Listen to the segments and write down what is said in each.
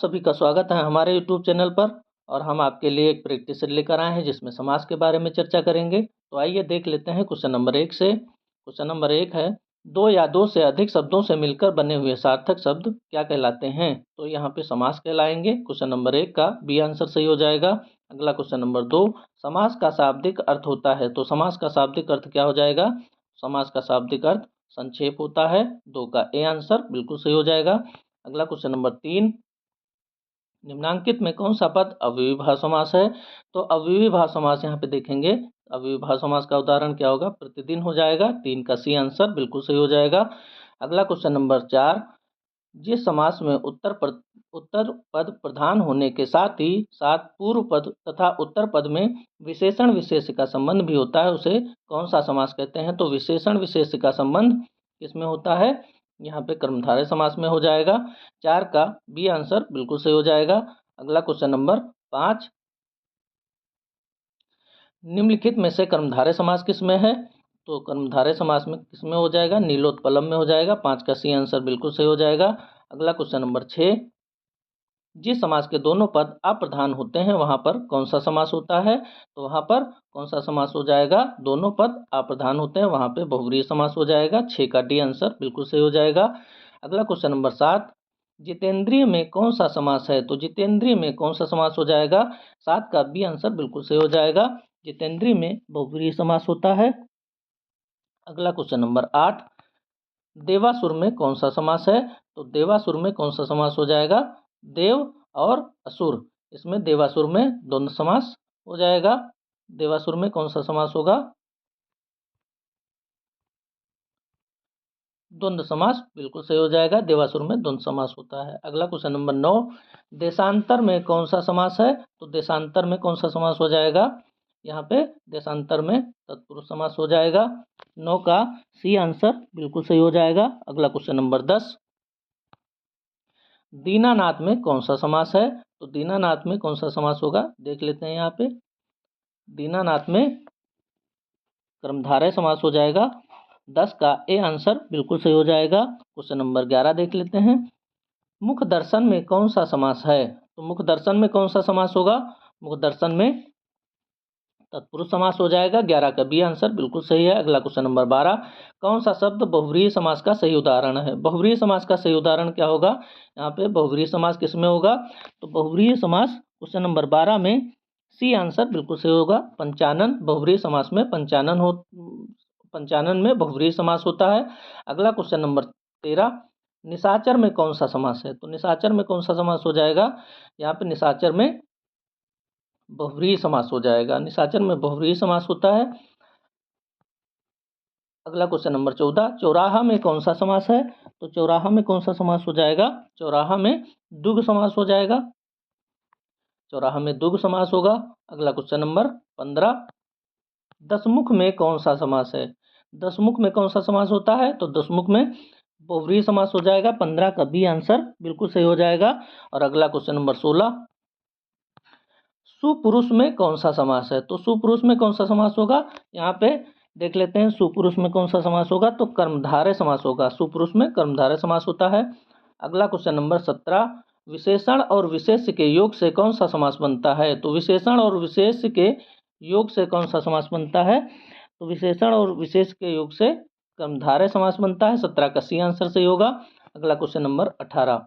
सभी का स्वागत है हमारे यूट्यूब चैनल पर। और हम आपके लिए एक प्रैक्टिस सेट लेकर आए हैं जिसमें समास के बारे में चर्चा करेंगे। तो आइए देख लेते हैं क्वेश्चन नंबर 1 से। क्वेश्चन नंबर 1 है, दो या दो से अधिक शब्दों से मिलकर बने हुए सार्थक शब्द क्या कहलाते हैं? तो यहाँ पे समास कहलाएंगे। क्वेश्चन नंबर 1 का बी आंसर सही हो जाएगा। अगला क्वेश्चन नंबर 2, समास का शाब्दिक अर्थ होता है। तो समास का शाब्दिक अर्थ क्या हो जाएगा? समास का शाब्दिक अर्थ संक्षेप होता है। 2 का ए आंसर बिल्कुल सही हो जाएगा। अगला क्वेश्चन नंबर 3, निम्नांकित में कौन सा पद अव्ययीभाव समास है? तो अव्ययीभाव समास यहाँ पे देखेंगे। अव्ययीभाव समास का उदाहरण क्या होगा? प्रतिदिन हो जाएगा। 3 का सी आंसर बिल्कुल सही हो जाएगा। अगला क्वेश्चन नंबर 4, जिस समास में उत्तर पद प्रधान होने के साथ ही साथ पूर्व पद तथा उत्तर पद में विशेषण विशेष का संबंध भी होता है उसे कौन सा समास कहते हैं? तो विशेषण विशेष का संबंध किसमें होता है? यहाँ पे कर्मधारय समास में हो जाएगा। 4 का बी आंसर बिल्कुल सही हो जाएगा। अगला क्वेश्चन नंबर 5, निम्नलिखित में से कर्मधारय समास किसमें है? तो कर्मधारय समास में किसमें हो जाएगा? नीलोत्पलम में हो जाएगा। 5 का सी आंसर बिल्कुल सही हो जाएगा। अगला क्वेश्चन नंबर 6, जिस समास के दोनों पद अप्रधान होते हैं वहां पर कौन सा समास होता है? तो वहां पर कौन सा समास हो जाएगा? दोनों पद अप्रधान होते हैं वहां पे बहुव्रीहि समास हो जाएगा। 6 का डी आंसर बिल्कुल सही हो जाएगा। अगला क्वेश्चन नंबर 7, जितेंद्रिय में कौन सा समास है? तो जितेंद्रिय में कौन सा समास हो जाएगा? 7 का बी आंसर बिल्कुल सही हो जाएगा। जितेंद्रिय में बहुव्रीहि समास होता है। अगला क्वेश्चन नंबर 8, देवासुर में कौन सा समास है? तो देवासुर में कौन सा समास हो जाएगा? देव और असुर, इसमें देवासुर में द्वंद्व समास हो जाएगा। देवासुर में कौन सा समास होगा? द्वंद्व समास बिल्कुल सही हो जाएगा। देवासुर में द्वंद्व समास होता है। अगला क्वेश्चन नंबर 9, देशांतर में कौन सा समास है? तो देशांतर में कौन सा समास हो जाएगा? यहाँ पे देशांतर में तत्पुरुष समास हो जाएगा। 9 का सी आंसर बिल्कुल सही हो जाएगा। अगला क्वेश्चन नंबर 10, दीनानाथ में कौन सा समास है? तो दीनानाथ में कौन सा समास होगा? देख लेते हैं। यहाँ पे दीनानाथ में कर्मधारय समास हो जाएगा। 10 का ए आंसर बिल्कुल सही हो जाएगा। क्वेश्चन नंबर 11 देख लेते हैं। मुख दर्शन में कौन सा समास है? तो मुख दर्शन में कौन सा समास होगा? मुख दर्शन में तत्पुरुष समास हो जाएगा। 11 का बी आंसर बिल्कुल सही है। अगला क्वेश्चन नंबर 12, कौन सा शब्द बहुव्रीहि समास का सही उदाहरण है? बहुव्रीहि समास का सही उदाहरण क्या होगा? यहाँ पे बहुव्रीहि समास किसमें होगा? तो बहुव्रीहि समास क्वेश्चन नंबर 12 में सी आंसर बिल्कुल सही होगा। पंचानन बहुव्रीहि समास में पंचानन में बहुव्रीहि समास होता है। अगला क्वेश्चन नंबर 13, निशाचर में कौन सा समास है? तो निशाचर में कौन सा समास हो जाएगा? यहाँ पे निशाचर में बहुव्रीहि समास हो जाएगा। निशाचर में बहुव्रीहि समास होता है। अगला क्वेश्चन नंबर 14, चौराहा में कौन सा समास है? तो चौराहा में कौन सा समास हो जाएगा? चौराहा में द्विगु समास हो जाएगा। चौराहा में द्विगु समास होगा। अगला क्वेश्चन नंबर 15, दसमुख में कौन सा समास है? दसमुख में कौन सा समास होता है? तो दसमुख में बहुव्रीहि समास हो जाएगा। 15 का बी आंसर बिल्कुल सही हो जाएगा। और अगला क्वेश्चन नंबर 16, सुपुरुष में कौन सा समास है? तो सुपुरुष में कौन सा समास होगा? यहाँ पे देख लेते हैं। सुपुरुष में कौन सा समास होगा? तो कर्मधारय समास होगा। सुपुरुष में कर्मधारय समास होता है। अगला क्वेश्चन नंबर 17, विशेषण और विशेष्य के योग से कौन सा समास बनता है? तो विशेषण और विशेष्य के योग से कौन सा समास बनता है? तो विशेषण और विशेष के योग से कर्मधारय समास बनता है। 17 का सी आंसर सही होगा। अगला क्वेश्चन नंबर 18,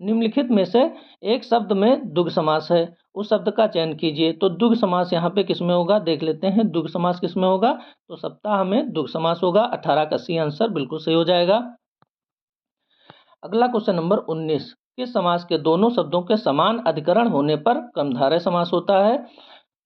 निम्नलिखित में से एक शब्द में द्विगु समास है, उस शब्द का चयन कीजिए। तो द्विगु समास यहाँ पे किसमें होगा? देख लेते हैं। द्विगु समास किसमें होगा? तो सप्ताह में द्विगु समास होगा। 18 का सी आंसर बिल्कुल सही हो जाएगा। अगला क्वेश्चन नंबर 19, किस समास के दोनों शब्दों के समान अधिकरण होने पर कर्मधारय समास होता है?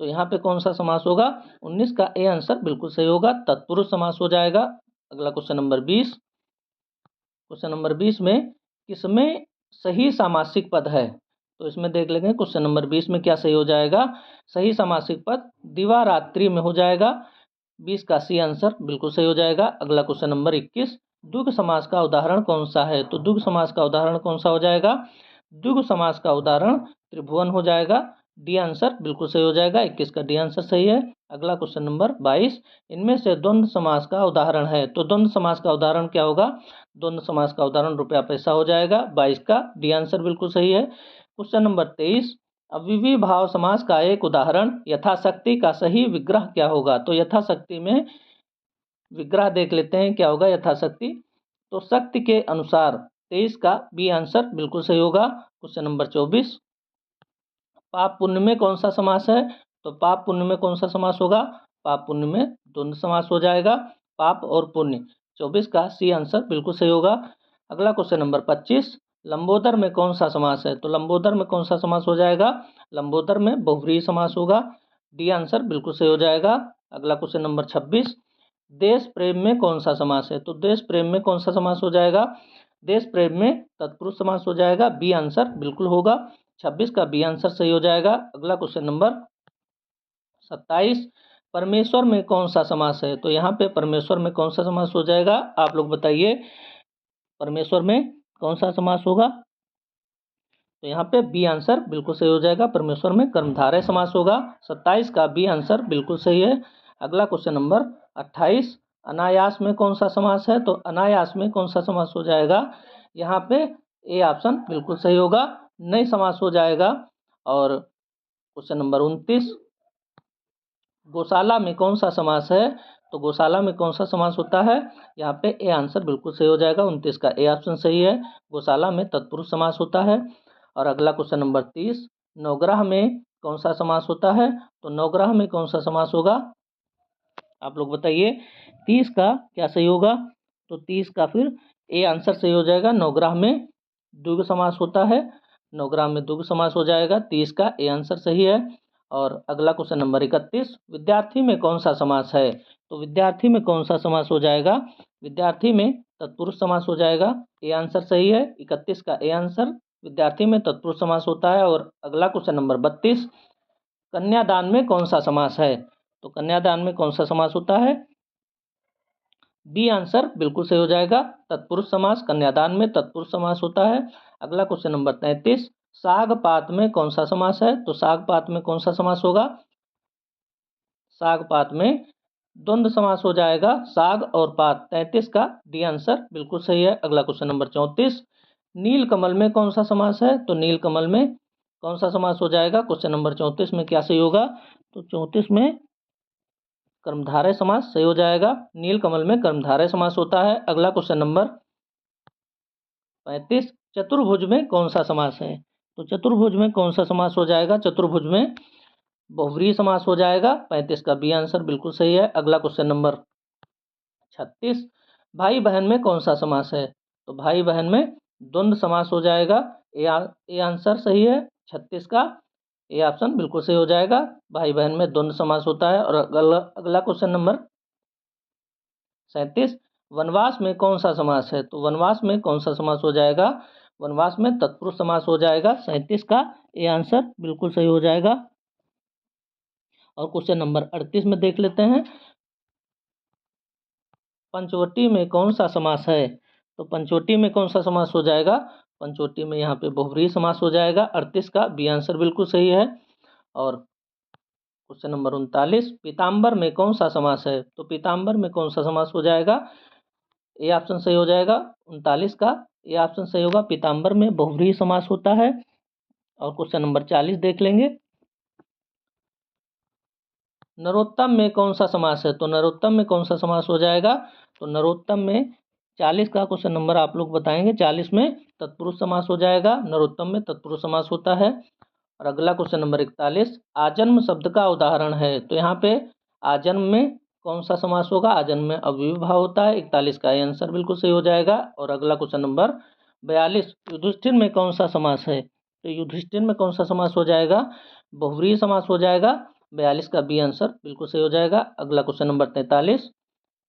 तो यहाँ पे कौन सा समास होगा? 19 का ए आंसर बिल्कुल सही होगा। तत्पुरुष समास हो जाएगा। अगला क्वेश्चन नंबर 20, क्वेश्चन नंबर 20 में किसमें सही सामासिक पद है? तो इसमें देख लेंगे। क्वेश्चन नंबर 20 में क्या सही हो जाएगा? सही सामासिक पद दिवारात्रि में हो जाएगा। 20 का सी आंसर बिल्कुल सही हो जाएगा। अगला क्वेश्चन नंबर 21, द्विगु समास का उदाहरण कौन सा है? तो द्विगु समास का उदाहरण कौन सा हो जाएगा? द्विगु समास का उदाहरण त्रिभुवन हो जाएगा। डी आंसर बिल्कुल सही हो जाएगा। 21 का डी आंसर सही है। अगला क्वेश्चन नंबर 22, इनमें से द्वंद्व समास का उदाहरण है। तो द्वंद्व समास का उदाहरण क्या होगा? द्वंद्व समास का उदाहरण रुपया पैसा हो जाएगा। 22 का डी आंसर बिल्कुल सही है। क्वेश्चन नंबर 23, अव्ययीभाव समास का एक उदाहरण यथाशक्ति का सही विग्रह क्या होगा। तो यथाशक्ति में विग्रह देख लेते हैं क्या होगा यथाशक्ति। तो शक्ति के अनुसार 23 का बी आंसर बिल्कुल सही होगा। क्वेश्चन नंबर 24, पाप पुण्य में कौन सा समास है। तो पाप पुण्य में कौन सा समास होगा, पाप पुण्य में द्वंद्व समास हो जाएगा, पाप और पुण्य। 24 का सी आंसर बिल्कुल सही होगा। अगला क्वेश्चन नंबर 25, लंबोदर में कौन सा समास है। तो लंबोदर में कौन सा समास हो जाएगा, लंबोदर में बहुव्रीहि समास होगा, डी आंसर बिल्कुल सही हो जाएगा। अगला क्वेश्चन नंबर 26, देश प्रेम में कौन सा समास है। तो देश प्रेम में कौन सा समास हो जाएगा, देश प्रेम में तत्पुरुष समास हो जाएगा, बी आंसर बिल्कुल होगा। 26 का बी आंसर सही हो जाएगा। अगला क्वेश्चन नंबर 27, परमेश्वर में कौन सा समास है। तो यहाँ पे परमेश्वर में कौन सा समास हो जाएगा, आप लोग बताइए परमेश्वर में कौन सा समास होगा। तो यहाँ पे बी आंसर बिल्कुल सही हो जाएगा, परमेश्वर में कर्मधारय समास होगा। 27 का बी आंसर बिल्कुल सही है। अगला क्वेश्चन नंबर 28, अनायास में कौन सा समास है। तो अनायास में कौन सा समास हो जाएगा, यहाँ पे ए ऑप्शन बिल्कुल सही होगा, नई समास हो जाएगा। और क्वेश्चन नंबर 29, गौशाला में कौन सा समास है। तो गौशाला में कौन सा समास होता है, यहाँ पे ए आंसर बिल्कुल सही हो जाएगा। 29 का ए ऑप्शन सही है, गौशाला में तत्पुरुष समास होता है। और अगला क्वेश्चन नंबर 30, नवग्रह में कौन सा समास होता है। तो नवग्रह में कौन सा समास होगा, आप लोग बताइए। 30 का क्या सही होगा, तो 30 का फिर ए आंसर सही हो जाएगा, नवग्रह में द्विगु समास होता है, नवग्रह में द्विगु समास हो जाएगा, 30 का ए आंसर सही है। और अगला क्वेश्चन नंबर 31, विद्यार्थी में कौन सा समास है। तो विद्यार्थी में कौन सा समास हो जाएगा, विद्यार्थी में तत्पुरुष समास हो जाएगा, ए आंसर सही है। 31 का ए आंसर, विद्यार्थी में तत्पुरुष समास होता है। और अगला क्वेश्चन नंबर 32, कन्यादान में कौन सा समास है। तो कन्यादान में कौन सा समास होता है, बी आंसर बिल्कुल सही हो जाएगा, तत्पुरुष समास, कन्यादान में तत्पुरुष समास होता है। अगला क्वेश्चन नंबर 33, साग पात में कौन सा समास है। तो साग पात में कौन सा समास होगा, साग पात में द्वंद्व समास हो जाएगा, साग और पात। 33 का डी आंसर बिल्कुल सही है। अगला क्वेश्चन नंबर 34, नील कमल में कौन सा समास है। तो नील कमल में कौन सा समास हो जाएगा, क्वेश्चन नंबर 34 में क्या सही होगा। तो 34 में कर्मधारय समास सही हो जाएगा, नील कमल में कर्मधारय समास होता है। अगला क्वेश्चन नंबर 35, चतुर्भुज में कौन सा समास है। तो चतुर्भुज में कौन सा समास हो जाएगा, चतुर्भुज में बहुव्रीहि समास हो जाएगा, 35 का बी आंसर बिल्कुल सही है। अगला क्वेश्चन नंबर 36, भाई बहन में कौन सा समास है। तो भाई बहन में द्वंद्व समास हो जाएगा, ए आंसर सही है। 36 का ए ऑप्शन बिल्कुल सही हो जाएगा, भाई बहन में द्वंद्व समास होता है। और अगला क्वेश्चन नंबर 37, वनवास में कौन सा समास है। तो वनवास में कौन सा समास हो जाएगा, वनवास में तत्पुरुष समास हो जाएगा, 37 का ए आंसर बिल्कुल सही हो जाएगा। और क्वेश्चन नंबर 38 में देख लेते हैं, पंचवटी में कौन सा समास है। तो पंचवटी में कौन सा समास हो जाएगा, पंचवटी में यहाँ पे बहुव्रीहि समास हो जाएगा, 38 का बी आंसर बिल्कुल सही है। और क्वेश्चन नंबर 39, पीताम्बर में कौन सा समास है। तो पीताम्बर में कौन सा समास हो जाएगा, ए ऑप्शन सही हो जाएगा, 39 का ए ऑप्शन सही होगा, पीताम्बर में बहुव्रीहि समास होता है। और क्वेश्चन नंबर 40 देख लेंगे, नरोत्तम में कौन सा समास है। तो नरोत्तम में कौन सा समास हो जाएगा, तो नरोत्तम में 40 का क्वेश्चन नंबर आप लोग बताएंगे, 40 में तत्पुरुष समास हो जाएगा, नरोत्तम में तत्पुरुष समास होता है। और अगला क्वेश्चन नंबर 41, आजन्म शब्द का उदाहरण है। तो यहाँ पे आजन्म में कौन सा समास होगा, आजन्म में अव्ययी भाव होता है, 41 का आंसर बिल्कुल सही हो जाएगा। और अगला क्वेश्चन नंबर 42, युधिष्ठिर में कौन सा समास है। तो युधिष्ठिर में कौन सा समास हो जाएगा, बहुव्रीहि समास हो जाएगा, 42 का बी आंसर बिल्कुल सही हो जाएगा। अगला क्वेश्चन नंबर 43,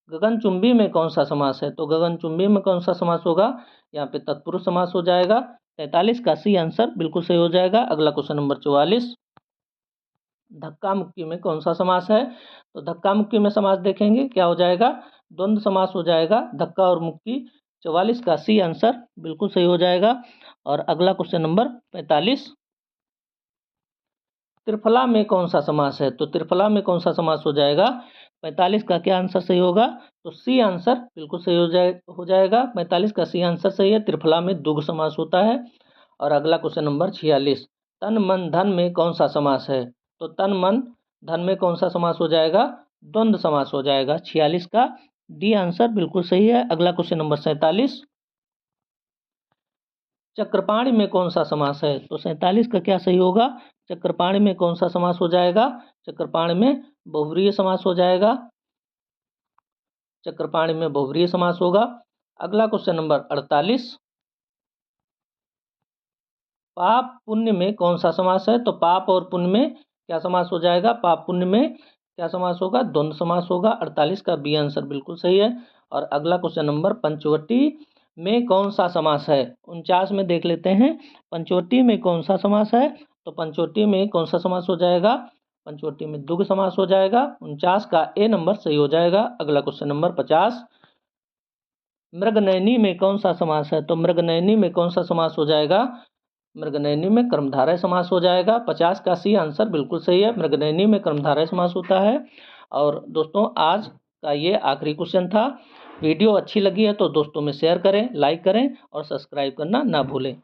गगनचुंबी में कौन सा समास है। तो गगनचुंबी में कौन सा समास होगा, यहाँ पे तत्पुरुष समास हो जाएगा, 43 का सी आंसर बिल्कुल सही हो जाएगा। अगला क्वेश्चन नंबर 44, धक्का मुक्की में कौन सा समास है। तो धक्का मुक्की में समास देखेंगे क्या हो जाएगा, द्वंद्व समास हो जाएगा, धक्का और मुक्की, 44 का सी आंसर बिल्कुल सही हो जाएगा। और अगला क्वेश्चन नंबर 45, त्रिफला में कौन सा समास है। तो त्रिफला में कौन सा समास हो जाएगा, 45 का क्या आंसर सही होगा, तो सी आंसर बिल्कुल सही हो जाएगा, 45 का सी आंसर सही है, त्रिफला में द्विगु समास होता है। और अगला क्वेश्चन नंबर 46, तन मन धन में कौन सा समास है? तो तन मन धन में कौन सा समास हो जाएगा? द्वंद्व समास हो जाएगा। 46 का डी आंसर बिल्कुल सही है। अगला क्वेश्चन नंबर 47, चक्रपाणि में कौन सा समास है? तो 47 का क्या सही होगा? चक्रपाणि में कौन सा समास हो जाएगा? चक्रपाणि में बहुव्रीहि समास हो जाएगा। चक्रपाणि में बहुव्रीहि समास होगा। अगला क्वेश्चन नंबर 48, पाप पुण्य में कौन सा समास है? तो पाप और पुण्य में क्या समास हो जाएगा? पाप पुण्य में क्या समास होगा? द्वंद्व समास होगा। 48 का बी आंसर बिल्कुल सही है। और अगला क्वेश्चन नंबर पंचवटी में कौन सा समास है? 49 में देख लेते हैं, पंचवटी में कौन सा समास है? तो पंचवटी में कौन सा समास हो जाएगा? पंचवटी में द्विगु समास हो जाएगा। 49 का ए नंबर सही हो जाएगा। अगला क्वेश्चन नंबर 50, मृगनयनी में कौन सा समास है? तो मृगनयनी में कौन सा समास हो जाएगा? मृगनयनी में कर्मधारय समास हो जाएगा। 50 का सी आंसर बिल्कुल सही है। मृगनयनी में कर्मधारय समास होता है। और दोस्तों आज का ये आखिरी क्वेश्चन था। वीडियो अच्छी लगी है तो दोस्तों में शेयर करें, लाइक करें और सब्सक्राइब करना ना भूलें।